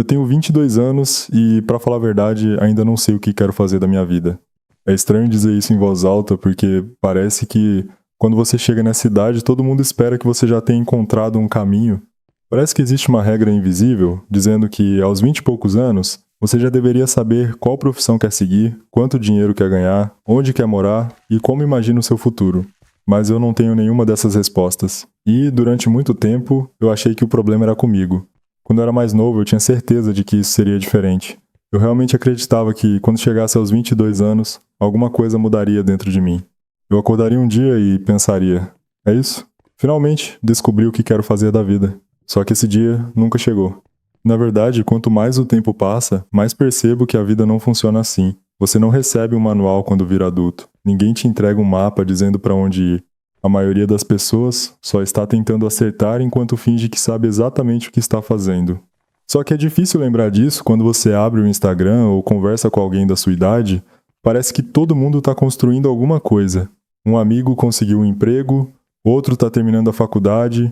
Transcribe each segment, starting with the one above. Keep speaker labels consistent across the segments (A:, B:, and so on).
A: Eu tenho 22 anos e, pra falar a verdade, ainda não sei o que quero fazer da minha vida. É estranho dizer isso em voz alta porque parece que quando você chega nessa idade, todo mundo espera que você já tenha encontrado um caminho. Parece que existe uma regra invisível dizendo que aos 20 e poucos anos, você já deveria saber qual profissão quer seguir, quanto dinheiro quer ganhar, onde quer morar e como imagina o seu futuro. Mas eu não tenho nenhuma dessas respostas. E, durante muito tempo, eu achei que o problema era comigo. Quando eu era mais novo, eu tinha certeza de que isso seria diferente. Eu realmente acreditava que, quando chegasse aos 22 anos, alguma coisa mudaria dentro de mim. Eu acordaria um dia e pensaria: é isso? Finalmente, descobri o que quero fazer da vida. Só que esse dia nunca chegou. Na verdade, quanto mais o tempo passa, mais percebo que a vida não funciona assim. Você não recebe um manual quando vira adulto. Ninguém te entrega um mapa dizendo para onde ir. A maioria das pessoas só está tentando acertar enquanto finge que sabe exatamente o que está fazendo. Só que é difícil lembrar disso quando você abre o Instagram ou conversa com alguém da sua idade. Parece que todo mundo está construindo alguma coisa. Um amigo conseguiu um emprego, outro está terminando a faculdade,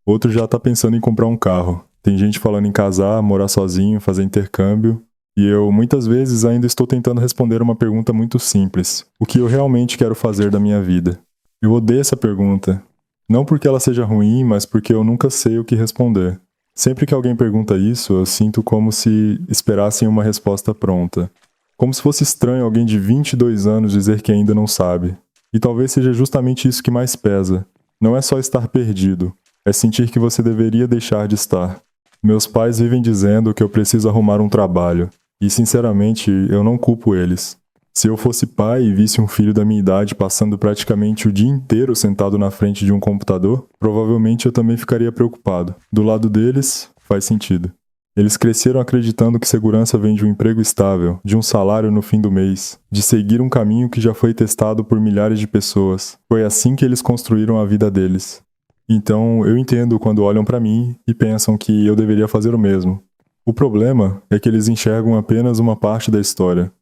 A: outro já está pensando em comprar um carro. Tem gente falando em casar, morar sozinho, fazer intercâmbio. E eu, muitas vezes, ainda estou tentando responder uma pergunta muito simples. O que eu realmente quero fazer da minha vida? Eu odeio essa pergunta. Não porque ela seja ruim, mas porque eu nunca sei o que responder. Sempre que alguém pergunta isso, eu sinto como se esperassem uma resposta pronta. Como se fosse estranho alguém de 22 anos dizer que ainda não sabe. E talvez seja justamente isso que mais pesa. Não é só estar perdido, é sentir que você deveria deixar de estar. Meus pais vivem dizendo que eu preciso arrumar um trabalho. E, sinceramente, eu não culpo eles. Se eu fosse pai e visse um filho da minha idade passando praticamente o dia inteiro sentado na frente de um computador, provavelmente eu também ficaria preocupado. Do lado deles, faz sentido. Eles cresceram acreditando que segurança vem de um emprego estável, de um salário no fim do mês, de seguir um caminho que já foi testado por milhares de pessoas. Foi assim que eles construíram a vida deles. Então, eu entendo quando olham para mim e pensam que eu deveria fazer o mesmo. O problema é que eles enxergam apenas uma parte da história.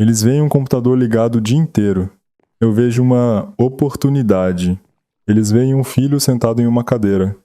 A: Eles veem um computador ligado o dia inteiro. Eu vejo uma oportunidade. Eles veem um filho sentado em uma cadeira.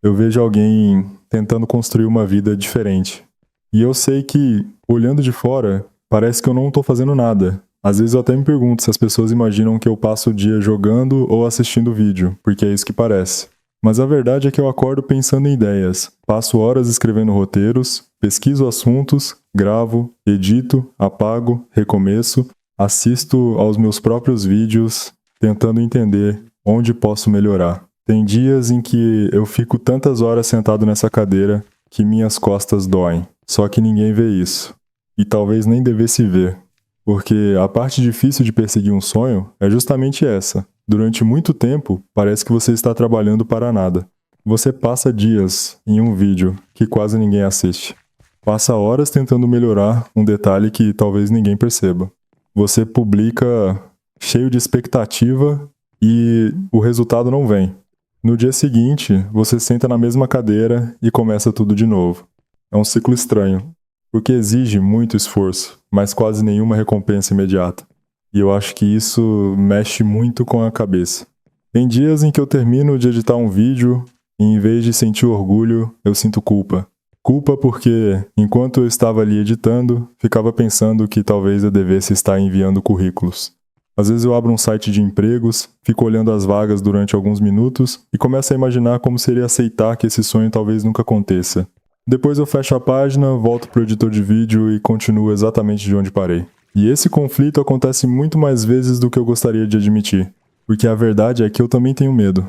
A: Eu vejo alguém tentando construir uma vida diferente. E eu sei que, olhando de fora, parece que eu não estou fazendo nada. Às vezes eu até me pergunto se as pessoas imaginam que eu passo o dia jogando ou assistindo vídeo, porque é isso que parece. Mas a verdade é que eu acordo pensando em ideias, passo horas escrevendo roteiros, pesquiso assuntos, gravo, edito, apago, recomeço, assisto aos meus próprios vídeos, tentando entender onde posso melhorar. Tem dias em que eu fico tantas horas sentado nessa cadeira que minhas costas doem, só que ninguém vê isso. E talvez nem devesse ver, porque a parte difícil de perseguir um sonho é justamente essa. Durante muito tempo, parece que você está trabalhando para nada. Você passa dias em um vídeo que quase ninguém assiste. Passa horas tentando melhorar um detalhe que talvez ninguém perceba. Você publica cheio de expectativa e o resultado não vem. No dia seguinte, você senta na mesma cadeira e começa tudo de novo. É um ciclo estranho, porque exige muito esforço, mas quase nenhuma recompensa imediata. E eu acho que isso mexe muito com a cabeça. Tem dias em que eu termino de editar um vídeo e, em vez de sentir orgulho, eu sinto culpa. Culpa porque, enquanto eu estava ali editando, ficava pensando que talvez eu devesse estar enviando currículos. Às vezes eu abro um site de empregos, fico olhando as vagas durante alguns minutos e começo a imaginar como seria aceitar que esse sonho talvez nunca aconteça. Depois eu fecho a página, volto para o editor de vídeo e continuo exatamente de onde parei. E esse conflito acontece muito mais vezes do que eu gostaria de admitir, porque a verdade é que eu também tenho medo.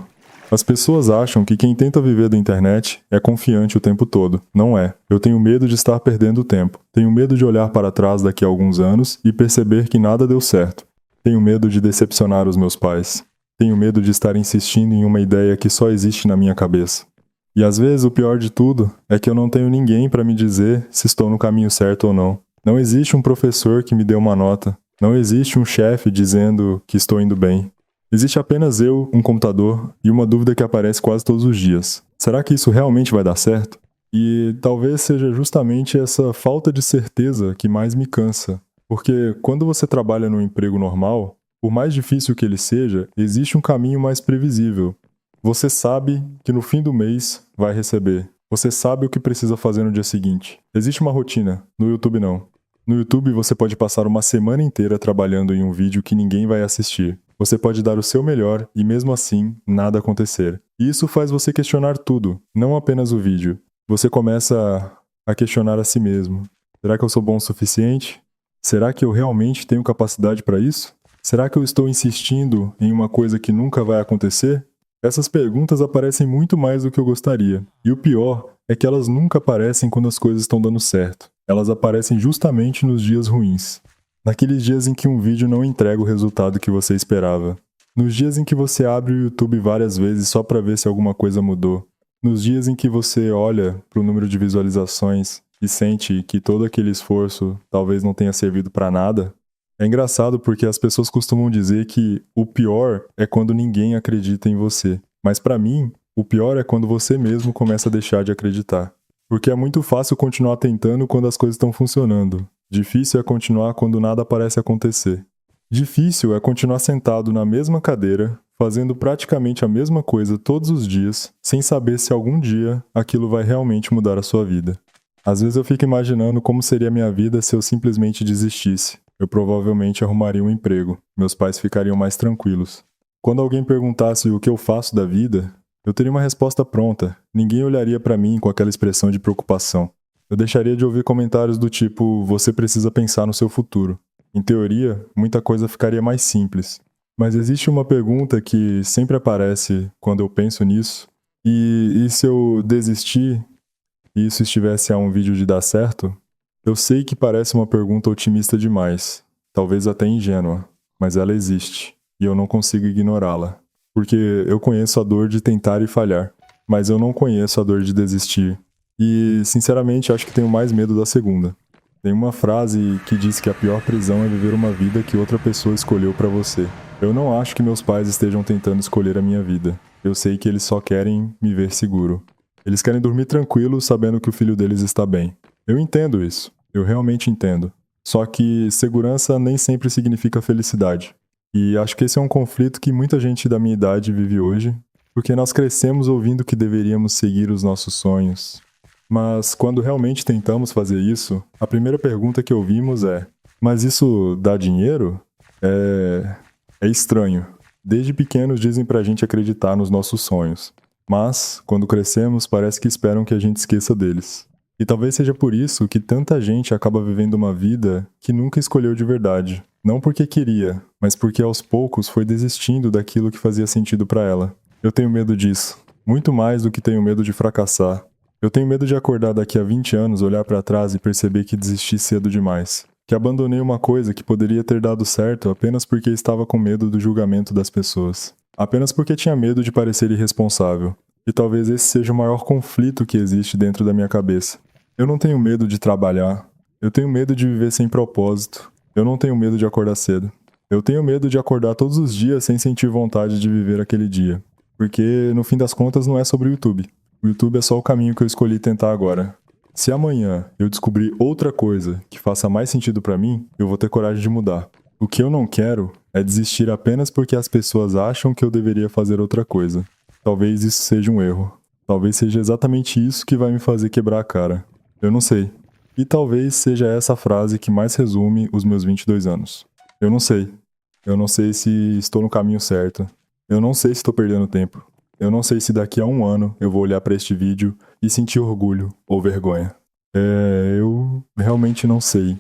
A: As pessoas acham que quem tenta viver da internet é confiante o tempo todo. Não é. Eu tenho medo de estar perdendo tempo. Tenho medo de olhar para trás daqui a alguns anos e perceber que nada deu certo. Tenho medo de decepcionar os meus pais. Tenho medo de estar insistindo em uma ideia que só existe na minha cabeça. E às vezes o pior de tudo é que eu não tenho ninguém para me dizer se estou no caminho certo ou não. Não existe um professor que me dê uma nota. Não existe um chefe dizendo que estou indo bem. Existe apenas eu, um computador e uma dúvida que aparece quase todos os dias. Será que isso realmente vai dar certo? E talvez seja justamente essa falta de certeza que mais me cansa. Porque quando você trabalha num emprego normal, por mais difícil que ele seja, existe um caminho mais previsível. Você sabe que no fim do mês vai receber. Você sabe o que precisa fazer no dia seguinte. Existe uma rotina. No YouTube não. No YouTube você pode passar uma semana inteira trabalhando em um vídeo que ninguém vai assistir. Você pode dar o seu melhor e mesmo assim nada acontecer. E isso faz você questionar tudo, não apenas o vídeo. Você começa a questionar a si mesmo. Será que eu sou bom o suficiente? Será que eu realmente tenho capacidade para isso? Será que eu estou insistindo em uma coisa que nunca vai acontecer? Essas perguntas aparecem muito mais do que eu gostaria. E o pior é que elas nunca aparecem quando as coisas estão dando certo. Elas aparecem justamente nos dias ruins. Naqueles dias em que um vídeo não entrega o resultado que você esperava. Nos dias em que você abre o YouTube várias vezes só para ver se alguma coisa mudou. Nos dias em que você olha para o número de visualizações e sente que todo aquele esforço talvez não tenha servido para nada. É engraçado porque as pessoas costumam dizer que o pior é quando ninguém acredita em você. Mas para mim, o pior é quando você mesmo começa a deixar de acreditar. Porque é muito fácil continuar tentando quando as coisas estão funcionando. Difícil é continuar quando nada parece acontecer. Difícil é continuar sentado na mesma cadeira, fazendo praticamente a mesma coisa todos os dias, sem saber se algum dia aquilo vai realmente mudar a sua vida. Às vezes eu fico imaginando como seria a minha vida se eu simplesmente desistisse. Eu provavelmente arrumaria um emprego. Meus pais ficariam mais tranquilos. Quando alguém perguntasse o que eu faço da vida, eu teria uma resposta pronta. Ninguém olharia para mim com aquela expressão de preocupação. Eu deixaria de ouvir comentários do tipo, você precisa pensar no seu futuro. Em teoria, muita coisa ficaria mais simples. Mas existe uma pergunta que sempre aparece quando eu penso nisso. E se eu desistir e isso estivesse a um vídeo de dar certo? Eu sei que parece uma pergunta otimista demais, talvez até ingênua, mas ela existe, e eu não consigo ignorá-la. Porque eu conheço a dor de tentar e falhar, mas eu não conheço a dor de desistir. E, sinceramente, acho que tenho mais medo da segunda. Tem uma frase que diz que a pior prisão é viver uma vida que outra pessoa escolheu pra você. Eu não acho que meus pais estejam tentando escolher a minha vida. Eu sei que eles só querem me ver seguro. Eles querem dormir tranquilos sabendo que o filho deles está bem. Eu entendo isso. Eu realmente entendo. Só que segurança nem sempre significa felicidade. E acho que esse é um conflito que muita gente da minha idade vive hoje, porque nós crescemos ouvindo que deveríamos seguir os nossos sonhos. Mas quando realmente tentamos fazer isso, a primeira pergunta que ouvimos é: mas isso dá dinheiro? É estranho. Desde pequenos dizem pra gente acreditar nos nossos sonhos. Mas, quando crescemos, parece que esperam que a gente esqueça deles. E talvez seja por isso que tanta gente acaba vivendo uma vida que nunca escolheu de verdade. Não porque queria, mas porque aos poucos foi desistindo daquilo que fazia sentido pra ela. Eu tenho medo disso. Muito mais do que tenho medo de fracassar. Eu tenho medo de acordar daqui a 20 anos, olhar pra trás e perceber que desisti cedo demais. Que abandonei uma coisa que poderia ter dado certo apenas porque estava com medo do julgamento das pessoas. Apenas porque tinha medo de parecer irresponsável. E talvez esse seja o maior conflito que existe dentro da minha cabeça. Eu não tenho medo de trabalhar. Eu tenho medo de viver sem propósito. Eu não tenho medo de acordar cedo. Eu tenho medo de acordar todos os dias sem sentir vontade de viver aquele dia. Porque, no fim das contas, não é sobre o YouTube. O YouTube é só o caminho que eu escolhi tentar agora. Se amanhã eu descobrir outra coisa que faça mais sentido pra mim, eu vou ter coragem de mudar. O que eu não quero é desistir apenas porque as pessoas acham que eu deveria fazer outra coisa. Talvez isso seja um erro. Talvez seja exatamente isso que vai me fazer quebrar a cara. Eu não sei. E talvez seja essa frase que mais resume os meus 22 anos. Eu não sei. Eu não sei se estou no caminho certo. Eu não sei se estou perdendo tempo. Eu não sei se daqui a um ano eu vou olhar para este vídeo e sentir orgulho ou vergonha. Eu realmente não sei.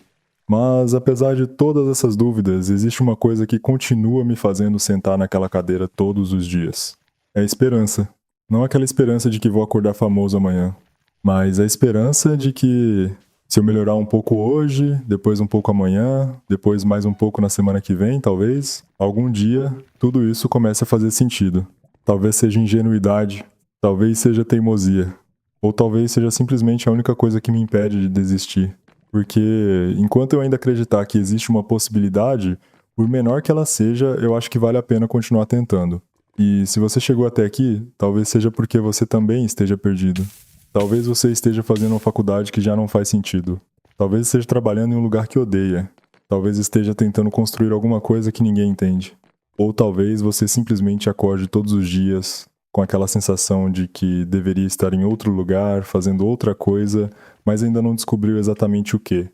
A: Mas apesar de todas essas dúvidas, existe uma coisa que continua me fazendo sentar naquela cadeira todos os dias. É a esperança. Não aquela esperança de que vou acordar famoso amanhã. Mas a esperança de que se eu melhorar um pouco hoje, depois um pouco amanhã, depois mais um pouco na semana que vem, talvez, algum dia, tudo isso comece a fazer sentido. Talvez seja ingenuidade, talvez seja teimosia, ou talvez seja simplesmente a única coisa que me impede de desistir. Porque enquanto eu ainda acreditar que existe uma possibilidade, por menor que ela seja, eu acho que vale a pena continuar tentando. E se você chegou até aqui, talvez seja porque você também esteja perdido. Talvez você esteja fazendo uma faculdade que já não faz sentido. Talvez esteja trabalhando em um lugar que odeia. Talvez esteja tentando construir alguma coisa que ninguém entende. Ou talvez você simplesmente acorde todos os dias com aquela sensação de que deveria estar em outro lugar, fazendo outra coisa, mas ainda não descobriu exatamente o que.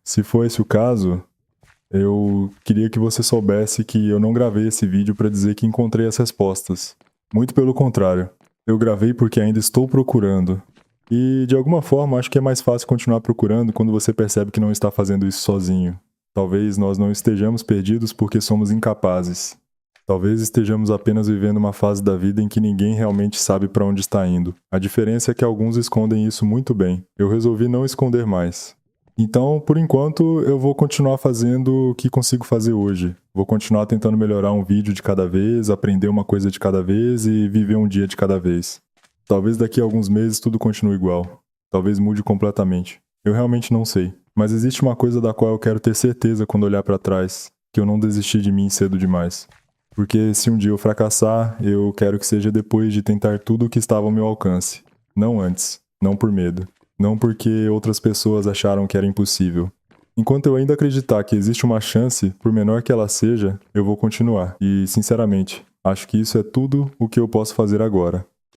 A: Se for esse o caso, eu queria que você soubesse que eu não gravei esse vídeo para dizer que encontrei as respostas. Muito pelo contrário. Eu gravei porque ainda estou procurando. E, de alguma forma, acho que é mais fácil continuar procurando quando você percebe que não está fazendo isso sozinho. Talvez nós não estejamos perdidos porque somos incapazes. Talvez estejamos apenas vivendo uma fase da vida em que ninguém realmente sabe para onde está indo. A diferença é que alguns escondem isso muito bem. Eu resolvi não esconder mais. Então, por enquanto, eu vou continuar fazendo o que consigo fazer hoje. Vou continuar tentando melhorar um vídeo de cada vez, aprender uma coisa de cada vez e viver um dia de cada vez. Talvez daqui a alguns meses tudo continue igual. Talvez mude completamente. Eu realmente não sei. Mas existe uma coisa da qual eu quero ter certeza quando olhar para trás, que eu não desisti de mim cedo demais. Porque se um dia eu fracassar, eu quero que seja depois de tentar tudo o que estava ao meu alcance. Não antes. Não por medo. Não porque outras pessoas acharam que era impossível. Enquanto eu ainda acreditar que existe uma chance, por menor que ela seja, eu vou continuar. E, sinceramente, acho que isso é tudo o que eu posso fazer agora.